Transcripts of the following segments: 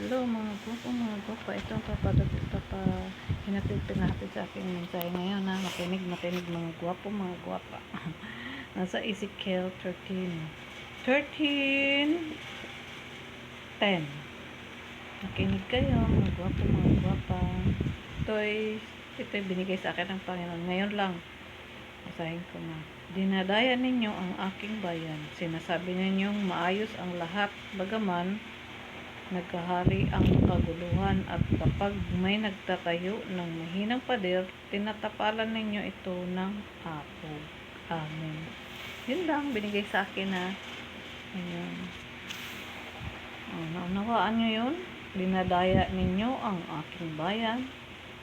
Hello mga gwapo. Ito ang pinahatid sa akin mensahe ngayon na makinig mga gwapo, mga gwapa. Nasa Ezekiel 13:10. Makinig kayo mga gwapo, mga gwapa. Ito'y binigay sa akin ng Panginoon. Ngayon lang, basahin ko na. Dinadaya ninyo ang aking bayan. Sinasabi ninyong maayos ang lahat, bagaman nagkahari ang kaguluhan, at kapag may nagtatayo ng mahinang pader, tinatapalan ninyo ito ng apog. Amen. Yun lang binigay sa akin na ayun. Naunawaan nyo yun? Dinadaya ninyo ang aking bayan.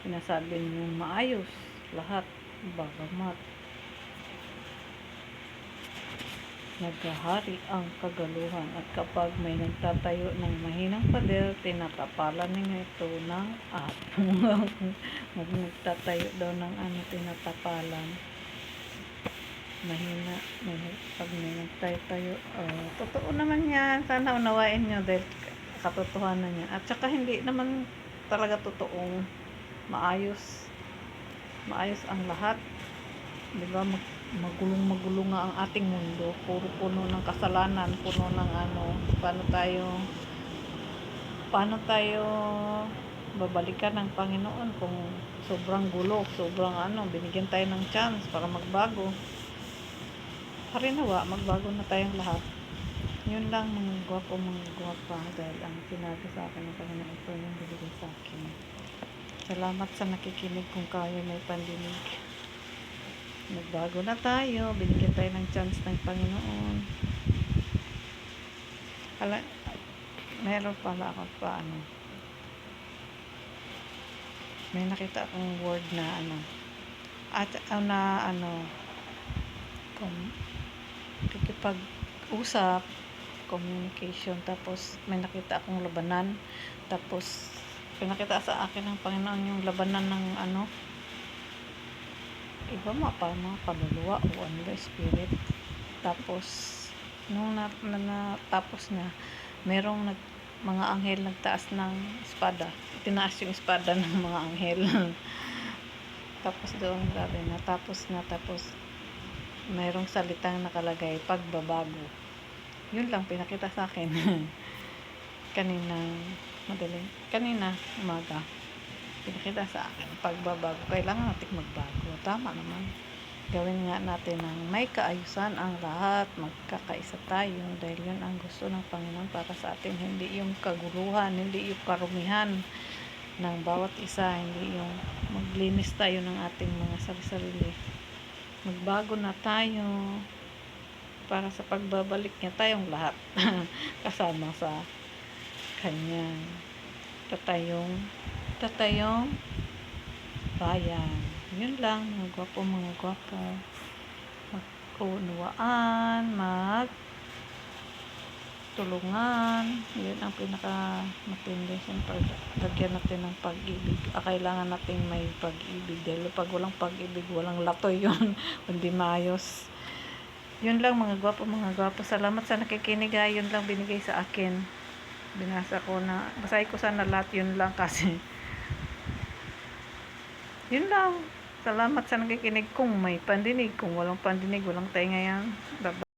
Sinasabi ninyo maayos lahat, bagamat naghahari ang kagaluhan, at kapag may nagtatayo ng mahinang pader, tinatapalan ninyo ito ng apong. Nagtatayo daw ng tinatapalan. Pag may nagtatayo, totoo naman yan. Sana unawain nyo dahil katotohanan niya. At saka hindi naman talaga totoong maayos ang lahat, di ba? Magulong nga ang ating mundo, puro puno ng kasalanan, puno ng paano tayo babalikan ng Panginoon kung sobrang gulo, sobrang binigyan tayo ng chance para magbago. Harinawa, magbago na tayong lahat. Yun lang mga gwapo, mga gwapa, dahil ang sinabi sa akin ng Panginoon, ito yung binigay sa akin. Salamat sa nakikinig. Kung kayo may pandinig, nagbago na tayo, binigyan tayo ng chance ng Panginoon. Meron pala ako may nakita akong word na kikipag-usap, communication, tapos may nakita akong labanan, tapos pinakita sa akin ng Panginoon yung labanan ng iba kaluluwa o spirit. Tapos nung natapos na, merong mga anghel nagtaas ng espada, tinaas yung espada ng mga anghel. Tapos doon grabe, tapos merong salitang nakalagay, pagbabago. Yun lang pinakita sa akin. kanina umaga, pinakita sa akin, pagbabago. Kailangan natin magbago. Tama naman. Gawin nga natin ng may kaayusan ang lahat. Magkakaisa tayo dahil yun ang gusto ng Panginoon para sa atin. Hindi yung kaguluhan, hindi yung karumihan ng bawat isa, hindi yung maglinis tayo ng ating mga sarili. Magbago na tayo para sa pagbabalik niya tayong lahat kasama sa kanyang tatayong bayan. Yun lang mga gwapo, mga gwapo. Magkunawaan, magtulungan. Yun ang pinaka-matindi. Siyempre, lagyan natin ng pag-ibig. Kailangan natin may pag-ibig. Dahil pag walang pag-ibig, walang latoy yun. Hindi maayos. Yun lang mga gwapo, mga gwapo. Salamat sa nakikinig. Yun lang binigay sa akin. Basahin ko sana lahat. Yun lang kasi. Yun lang. Salamat sa nakikinig. Kung may pandinig, kung walang pandinig, walang tayo ngayon. Bye-bye.